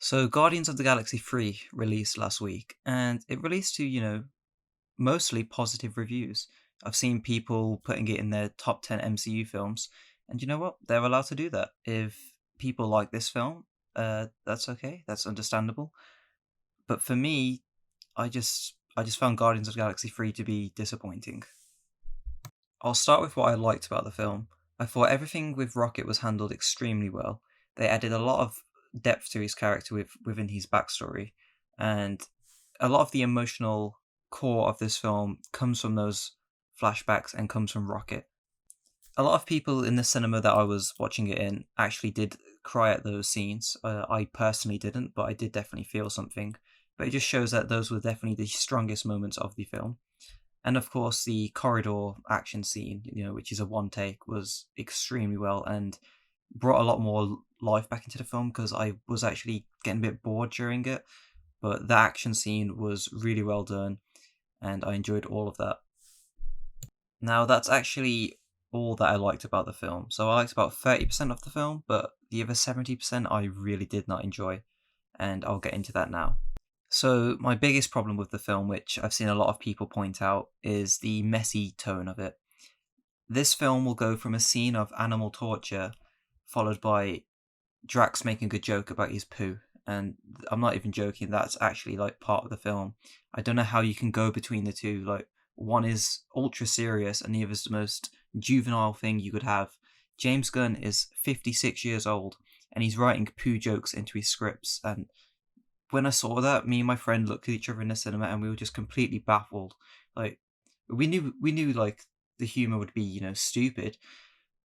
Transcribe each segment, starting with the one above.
So, Guardians of the Galaxy 3 released last week, and it released to, mostly positive reviews. I've seen people putting it in their top 10 MCU films, and you know what? They're allowed to do that. If people like this film, that's okay, that's understandable. But for me, I just found Guardians of the Galaxy 3 to be disappointing. I'll start with what I liked about the film. I thought everything with Rocket was handled extremely well. They added a lot of depth to his character within his backstory, and a lot of the emotional core of this film comes from those flashbacks and comes from Rocket. A lot of people in the cinema that I was watching it in actually did cry at those scenes. I personally didn't, but I did definitely feel something. But it just shows that those were definitely the strongest moments of the film. And of course, the corridor action scene, which is a one take, was extremely well and brought a lot more life back into the film because I was actually getting a bit bored during it. But the action scene was really well done, and I enjoyed all of that. Now, that's actually all that I liked about the film. So I liked about 30% of the film, but the other 70% I really did not enjoy, and I'll get into that now. So, my biggest problem with the film, which I've seen a lot of people point out, is the messy tone of it. This film will go from a scene of animal torture, followed by Drax making a joke about his poo. And I'm not even joking, that's actually like part of the film. I don't know how you can go between the two. Like, one is ultra serious, and the other is the most juvenile thing you could have. James Gunn is 56 years old, and he's writing poo jokes into his scripts, and when I saw that, me and my friend looked at each other in the cinema and we were just completely baffled. Like we knew like the humor would be, stupid,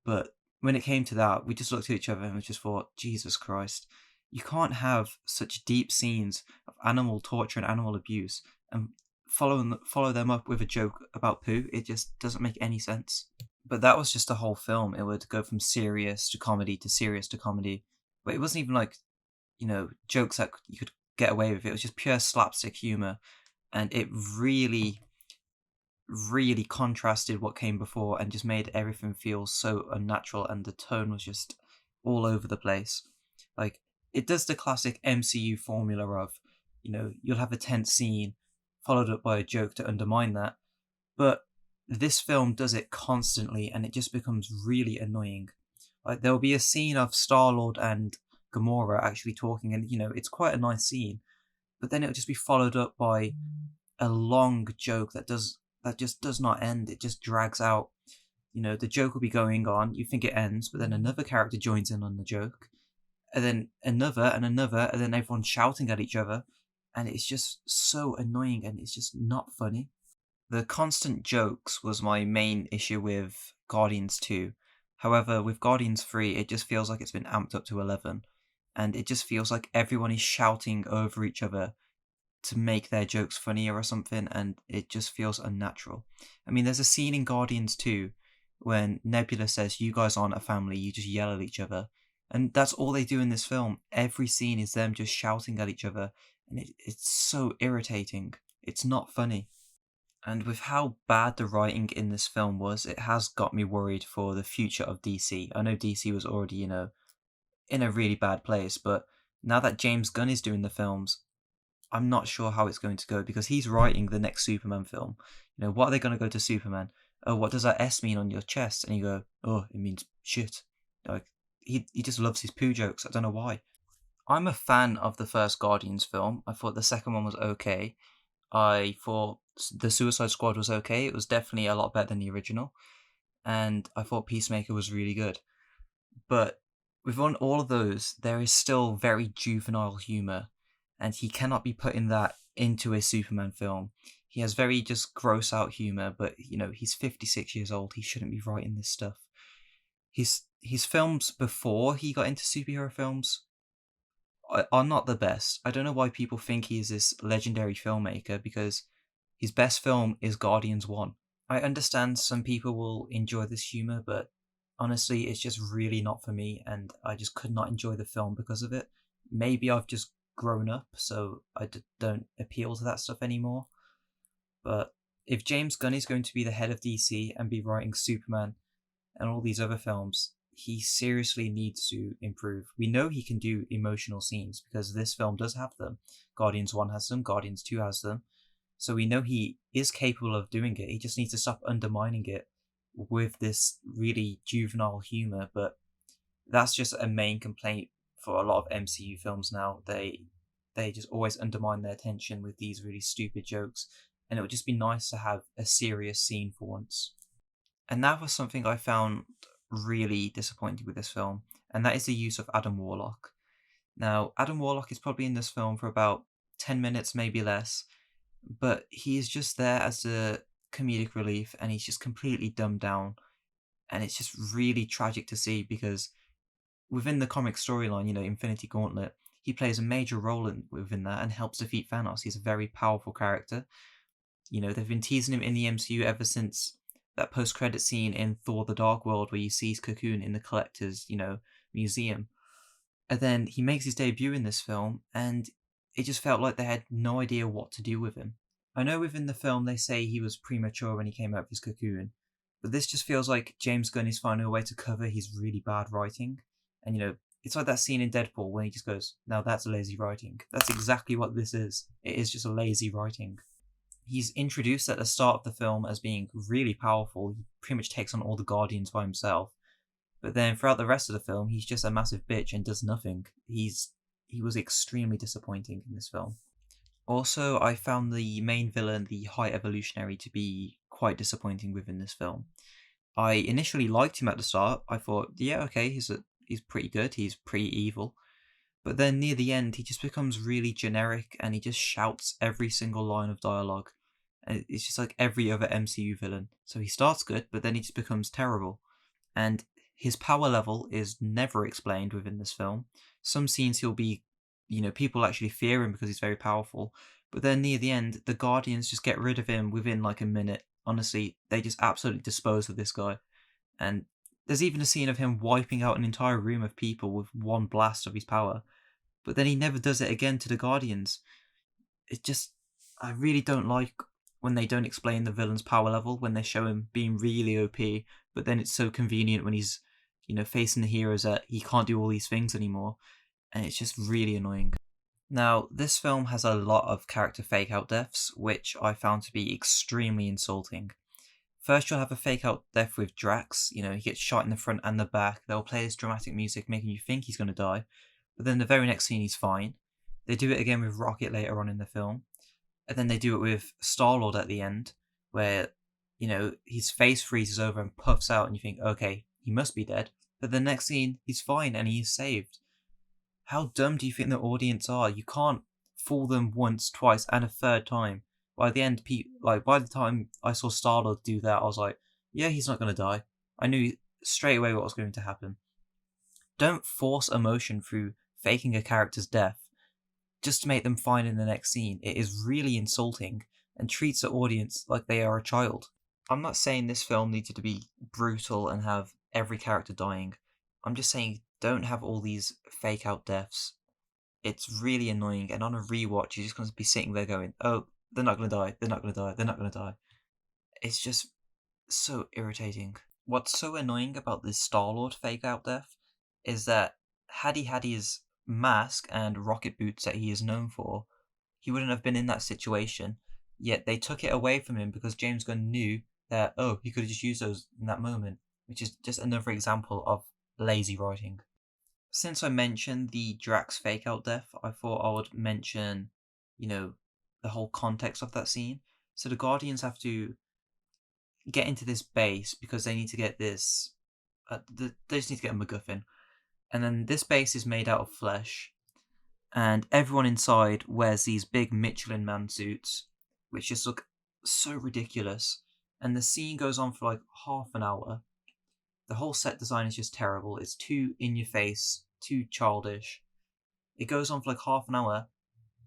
but when it came to that, we just looked at each other and we just thought, Jesus Christ, you can't have such deep scenes of animal torture and animal abuse and follow them up with a joke about poo. It just doesn't make any sense. But that was just the whole film. It would go from serious to comedy to serious to comedy. But it wasn't even like jokes that you could get away with. It was just pure slapstick humor, and it really, really contrasted what came before and just made everything feel so unnatural. And the tone was just all over the place. Like it does the classic MCU formula of, you'll have a tense scene followed up by a joke to undermine that, but this film does it constantly, and it just becomes really annoying. Like there will be a scene of Star Lord and Gamora actually talking, and it's quite a nice scene. But then it'll just be followed up by a long joke that just does not end. It just drags out. The joke will be going on. You think it ends, but then another character joins in on the joke, and then another and another, and then everyone's shouting at each other, and it's just so annoying, and it's just not funny. The constant jokes was my main issue with Guardians 2. However, with Guardians 3, it just feels like it's been amped up to 11. And it just feels like everyone is shouting over each other to make their jokes funnier or something, and it just feels unnatural. I mean, there's a scene in Guardians 2 when Nebula says, "You guys aren't a family, you just yell at each other." And that's all they do in this film. Every scene is them just shouting at each other, and it's so irritating. It's not funny. And with how bad the writing in this film was, it has got me worried for the future of DC. I know DC was already, in a really bad place, but now that James Gunn is doing the films, I'm not sure how it's going to go because he's writing the next Superman film. What are they going to go to Superman? Oh, what does that S mean on your chest? And you go, oh, it means shit. Like, he just loves his poo jokes. I don't know why. I'm a fan of the first Guardians film. I thought the second one was okay. I thought the Suicide Squad was okay. It was definitely a lot better than the original. And I thought Peacemaker was really good. But within all of those, there is still very juvenile humor, and he cannot be putting that into a Superman film. He has very just gross out humor, but he's 56 years old. He shouldn't be writing this stuff. His films before he got into superhero films are not the best. I don't know why people think he is this legendary filmmaker because his best film is Guardians 1. I understand some people will enjoy this humor, but honestly, it's just really not for me, and I just could not enjoy the film because of it. Maybe I've just grown up, so don't appeal to that stuff anymore. But if James Gunn is going to be the head of DC and be writing Superman and all these other films, he seriously needs to improve. We know he can do emotional scenes because this film does have them. Guardians 1 has them, Guardians 2 has them. So we know he is capable of doing it. He just needs to stop undermining it with this really juvenile humor. But that's just a main complaint for a lot of MCU films now. They just always undermine their tension with these really stupid jokes, and it would just be nice to have a serious scene for once. And that was something I found really disappointing with this film, and that is the use of Adam Warlock. Now, Adam Warlock is probably in this film for about 10 minutes, maybe less, but he is just there as the comedic relief, and he's just completely dumbed down. And it's just really tragic to see because within the comic storyline, Infinity Gauntlet, he plays a major role within that and helps defeat Thanos. He's a very powerful character. They've been teasing him in the MCU ever since that post-credit scene in Thor: The Dark World where you see his cocoon in the collector's, museum. And then he makes his debut in this film, and it just felt like they had no idea what to do with him. I know within the film they say he was premature when he came out of his cocoon, but this just feels like James Gunn is finding a way to cover his really bad writing. And it's like that scene in Deadpool when he just goes, "Now that's lazy writing." That's exactly what this is. It is just a lazy writing. He's introduced at the start of the film as being really powerful. He pretty much takes on all the Guardians by himself. But then throughout the rest of the film, he's just a massive bitch and does nothing. He was extremely disappointing in this film. Also, I found the main villain, the High Evolutionary, to be quite disappointing within this film. I initially liked him at the start. I thought, yeah, okay, he's pretty good. He's pretty evil. But then near the end, he just becomes really generic and he just shouts every single line of dialogue. And it's just like every other MCU villain. So he starts good, but then he just becomes terrible. And his power level is never explained within this film. Some scenes he'll be, people actually fear him because he's very powerful. But then near the end, the Guardians just get rid of him within like a minute. Honestly, they just absolutely dispose of this guy. And there's even a scene of him wiping out an entire room of people with one blast of his power. But then he never does it again to the Guardians. It just, I really don't like when they don't explain the villain's power level, when they show him being really OP, but then it's so convenient when he's, facing the heroes that he can't do all these things anymore. And it's just really annoying. Now, this film has a lot of character fake out deaths, which I found to be extremely insulting. First, you'll have a fake out death with Drax. He gets shot in the front and the back. They'll play this dramatic music, making you think he's going to die. But then the very next scene, he's fine. They do it again with Rocket later on in the film. And then they do it with Star-Lord at the end, where, his face freezes over and puffs out, and you think, okay, he must be dead. But the next scene, he's fine and he's saved. How dumb do you think the audience are? You can't fool them once, twice, and a third time. By the end, by the time I saw Star-Lord do that, I was like, yeah, he's not going to die. I knew straight away what was going to happen. Don't force emotion through faking a character's death just to make them fine in the next scene. It is really insulting and treats the audience like they are a child. I'm not saying this film needed to be brutal and have every character dying. I'm just saying don't have all these fake out deaths. It's really annoying, and on a rewatch, you're just going to be sitting there going, oh, they're not going to die, they're not going to die, they're not going to die. It's just so irritating. What's so annoying about this Star-Lord fake out death is that had he had his mask and rocket boots that he is known for, he wouldn't have been in that situation. Yet they took it away from him because James Gunn knew that, oh, he could have just used those in that moment, which is just another example of lazy writing. Since I mentioned the Drax fake out death, I thought I would mention, the whole context of that scene. So the Guardians have to get into this base because they need to get this. They just need to get a MacGuffin, and then this base is made out of flesh, and everyone inside wears these big Michelin Man suits, which just look so ridiculous. And the scene goes on for like half an hour. The whole set design is just terrible. It's too in your face, too childish. It goes on for like half an hour,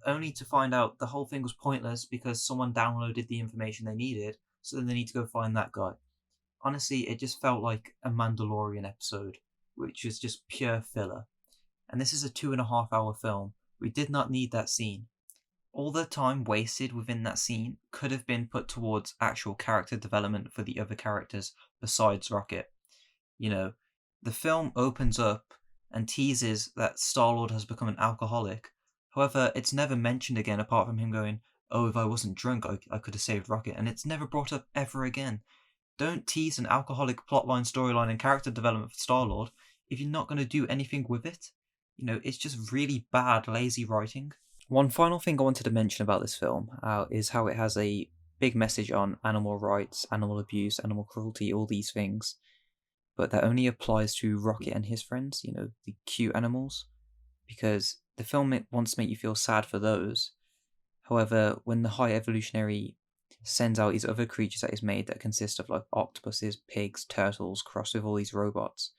only to find out the whole thing was pointless because someone downloaded the information they needed, so then they need to go find that guy. Honestly, it just felt like a Mandalorian episode, which is just pure filler. And this is a 2.5 hour film. We did not need that scene. All the time wasted within that scene could have been put towards actual character development for the other characters besides Rocket. The film opens up and teases that Star Lord has become an alcoholic. However, it's never mentioned again apart from him going, "Oh, if I wasn't drunk, I could have saved Rocket," and it's never brought up ever again. Don't tease an alcoholic plotline, storyline, and character development for Star Lord if you're not going to do anything with it. It's just really bad, lazy writing. One final thing I wanted to mention about this film is how it has a big message on animal rights, animal abuse, animal cruelty, all these things, but that only applies to Rocket and his friends, the cute animals, because the film wants to make you feel sad for those. However, when the High Evolutionary sends out these other creatures that he's made that consist of like octopuses, pigs, turtles, crossed with all these robots,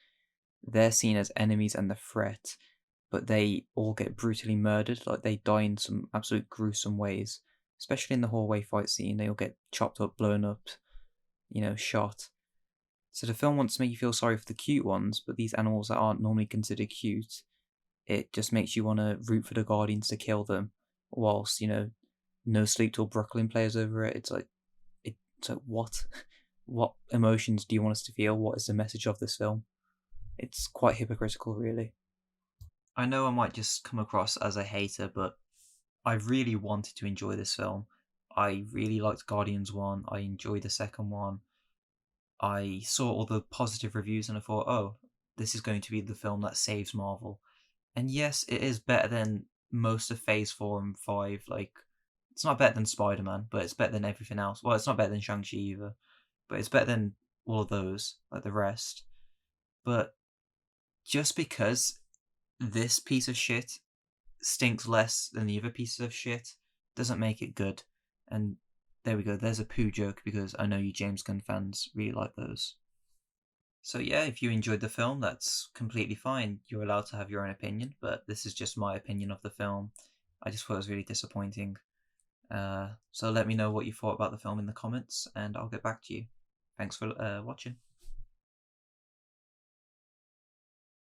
they're seen as enemies and the threat, but they all get brutally murdered. Like they die in some absolute gruesome ways. Especially in the hallway fight scene, they all get chopped up, blown up, shot. So the film wants to make you feel sorry for the cute ones, but these animals that aren't normally considered cute, it just makes you want to root for the Guardians to kill them. Whilst, No Sleep Till Brooklyn plays over it. It's like what? What emotions do you want us to feel? What is the message of this film? It's quite hypocritical, really. I know I might just come across as a hater, but I really wanted to enjoy this film. I really liked Guardians 1. I enjoyed the second one. I saw all the positive reviews and I thought, oh, this is going to be the film that saves Marvel. And yes, it is better than most of Phase 4 and 5. Like, it's not better than Spider Man, but it's better than everything else. Well, it's not better than Shang-Chi either, but it's better than all of those, like the rest. But just because this piece of shit stinks less than the other pieces of shit doesn't make it good. And there we go. There's a poo joke because I know you James Gunn fans really like those. So yeah, if you enjoyed the film, that's completely fine. You're allowed to have your own opinion, but this is just my opinion of the film. I just thought it was really disappointing. So let me know what you thought about the film in the comments, and I'll get back to you. Thanks for watching.